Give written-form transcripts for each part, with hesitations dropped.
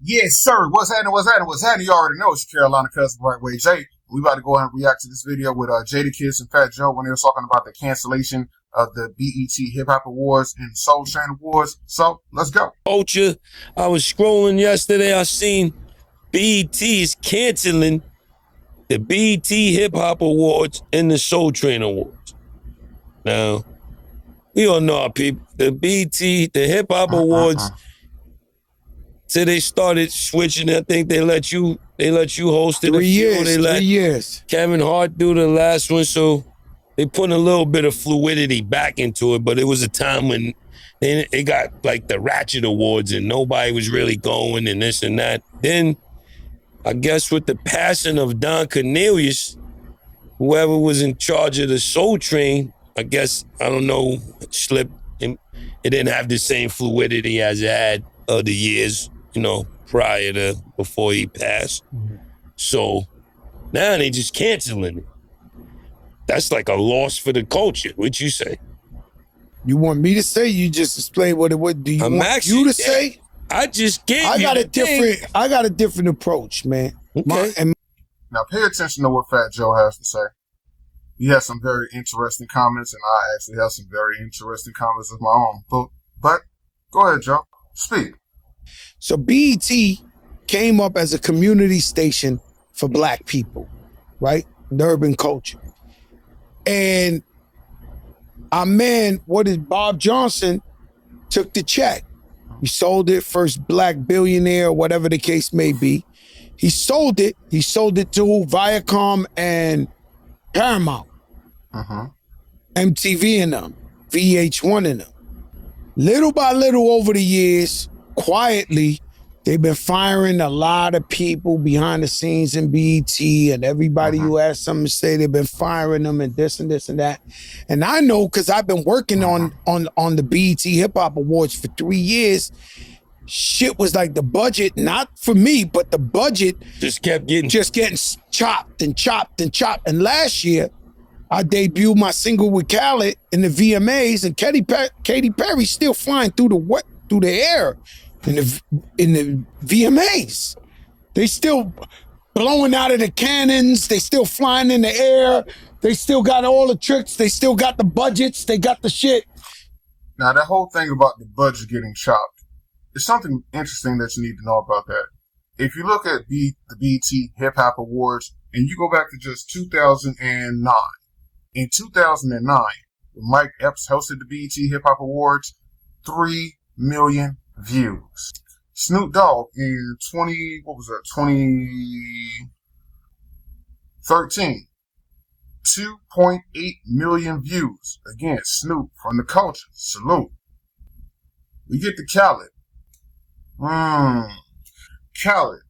Yes, sir. What's happening? What's happening? What's happening? You already know it's your Carolina cousin, Rightway J. We about to go ahead and react to this video with Jadakiss and Fat Joe when they were talking about the cancellation of the BET Hip Hop Awards and Soul Train Awards. So let's go. Culture. I was scrolling yesterday. I seen BET is canceling the BET Hip Hop Awards and the Soul Train Awards. Now, we all know our people. The BET, the Hip Hop Awards. So they started switching. I think they let you host it. 3 years. They let 3 years. Kevin Hart do the last one. So they put a little bit of fluidity back into it. But it was a time when it got like the Ratchet Awards and nobody was really going and this and that. Then I guess with the passing of Don Cornelius, whoever was in charge of the Soul Train, I guess, I don't know, slipped. It didn't have the same fluidity as it had other years, prior to before he passed. So now they just canceling it. That's like a loss for the culture. What you say? You want me to say? You just explain what it would. Do you want you to say? I just gave I you got the a different. thing. I got a different approach, man. Okay. Now pay attention to what Fat Joe has to say. He has some very interesting comments, and I actually have some very interesting comments of my own. But go ahead, Joe. Speak. So BET came up as a community station for black people, right? The urban culture. And our man, Bob Johnson, took the check. He sold it, first black billionaire, whatever the case may be. He sold it. He sold it to Viacom and Paramount, MTV and them, VH1 and them. Little by little over the years, quietly, they've been firing a lot of people behind the scenes in BET, and everybody who has something to say, they've been firing them and this and this and that. And I know because I've been working on the BET Hip Hop Awards for 3 years. Shit was like the budget, not for me, but the budget just kept getting chopped and chopped and chopped. And last year, I debuted my single with Khaled in the VMAs, and Katy Perry's still flying through the air in the VMAs. They still blowing out of the cannons. They still flying in the air. They still got all the tricks. They still got the budgets. They got the shit. Now that whole thing about the budget getting chopped, there's something interesting that you need to know about that. If you look at the BET Hip Hop Awards and you go back to just 2009, in 2009, when Mike Epps hosted the BET Hip Hop Awards, 3 million views. Snoop Dogg in 2013, 2.8 million views. Again, Snoop from the culture. Salute. We get to Khaled. Khaled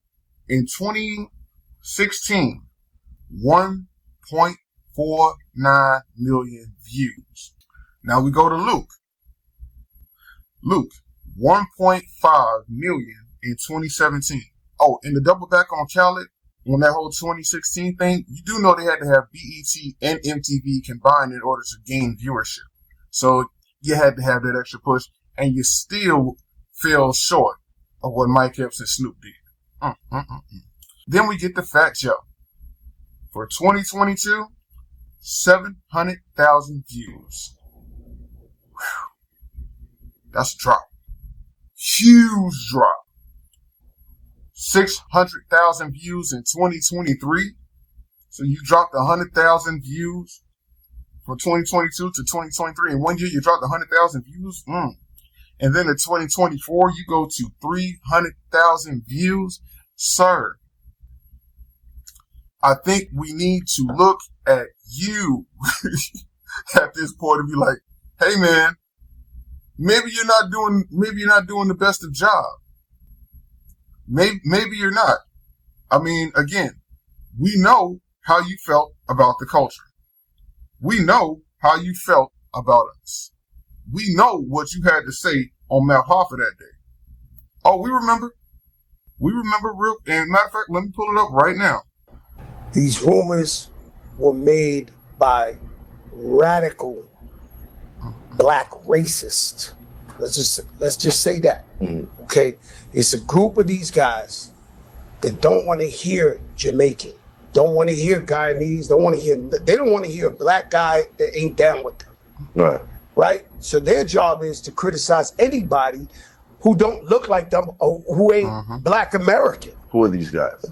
in 2016, 1.49 million views. Now we go to Luke. Luke, 1.5 million in 2017. Oh, and to double back on Khaled, on that whole 2016 thing, you do know they had to have BET and MTV combined in order to gain viewership. So you had to have that extra push, and you still fell short of what Mike Epps and Snoop did. Then we get the Fat Joe. For 2022, 700,000 views. Whew. That's a drop. Huge drop. 600,000 views in 2023. So you dropped 100,000 views from 2022 to 2023. In 1 year, you dropped 100,000 views. And then in 2024, you go to 300,000 views. Sir, I think we need to look at you at this point and be like, hey man, maybe you're not doing the best of job. Maybe you're not. I mean, again, we know how you felt about the culture. We know how you felt about us. We know what you had to say on Mount Hoffa that day. Oh, we remember. And matter of fact, let me pull it up right now. These rumors were made by radical black racists. Let's just say that. Okay. It's a group of these guys that don't want to hear Jamaican, don't want to hear Guyanese, they don't want to hear a black guy that ain't down with them. Right. Right? So their job is to criticize anybody who don't look like them or who ain't black American. Who are these guys?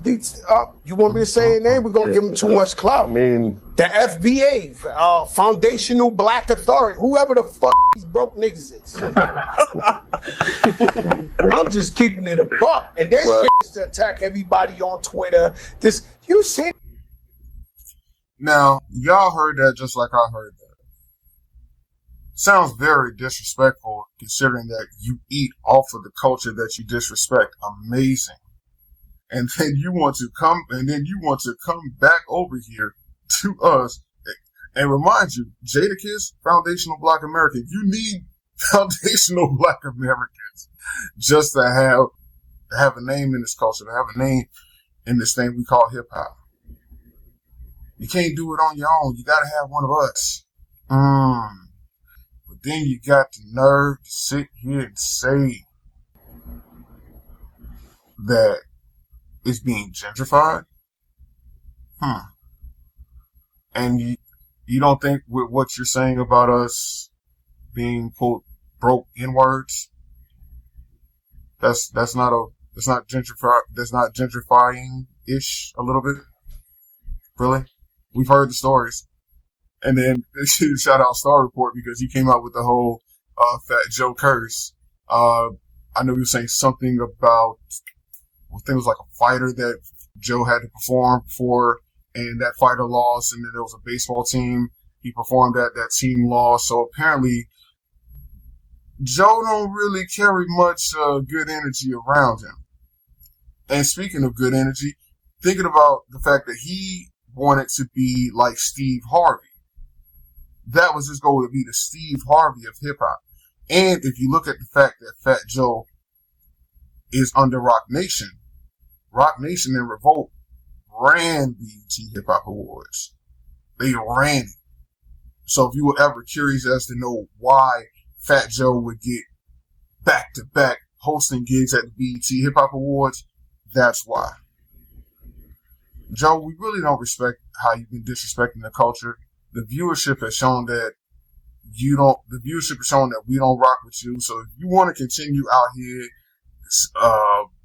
You want me to say their name? We're going to give them too much clout. I mean, the FBA, Foundational Black Authority, whoever the fuck these broke niggas is. I'm just keeping it a buck. And their shit is to attack everybody on Twitter. You see? Now, y'all heard that just like I heard that. Sounds very disrespectful considering that you eat off of the culture that you disrespect. Amazing. And then you want to come back over here to us and remind you, Jadakiss, foundational Black American. You need foundational Black Americans just to have a name in this culture, to have a name in this thing we call hip hop. You can't do it on your own. You gotta have one of us. But then you got the nerve to sit here and say that it's being gentrified? And you don't think with what you're saying about us being quote broke N-words, that's not gentrifying-ish a little bit? Really? We've heard the stories. And then shout out Star Report because he came out with the whole Fat Joe curse. I know he was saying something about, I think it was like a fighter that Joe had to perform for, and that fighter lost, and then there was a baseball team he performed at, that team lost. So apparently Joe don't really carry much good energy around him. And speaking of good energy, thinking about the fact that he wanted to be like Steve Harvey. That was his goal, to be the Steve Harvey of hip hop. And if you look at the fact that Fat Joe is under Rock Nation and Revolt ran BET Hip Hop Awards. They ran it. So if you were ever curious as to know why Fat Joe would get back-to-back hosting gigs at the BET Hip Hop Awards, that's why. Joe, we really don't respect how you've been disrespecting the culture. The viewership has shown that we don't rock with you. So if you want to continue out here,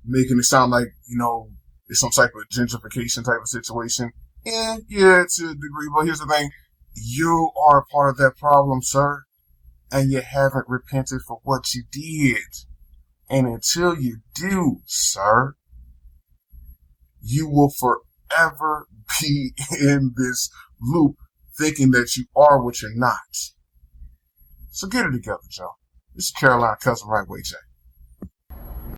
making it sound like, it's some type of gentrification type of situation, yeah, to a degree. But here's the thing. You are a part of that problem, sir. And you haven't repented for what you did. And until you do, sir, you will forever be in this loop thinking that you are what you're not. So get it together, Joe. This is Carolina cousin Rightway J.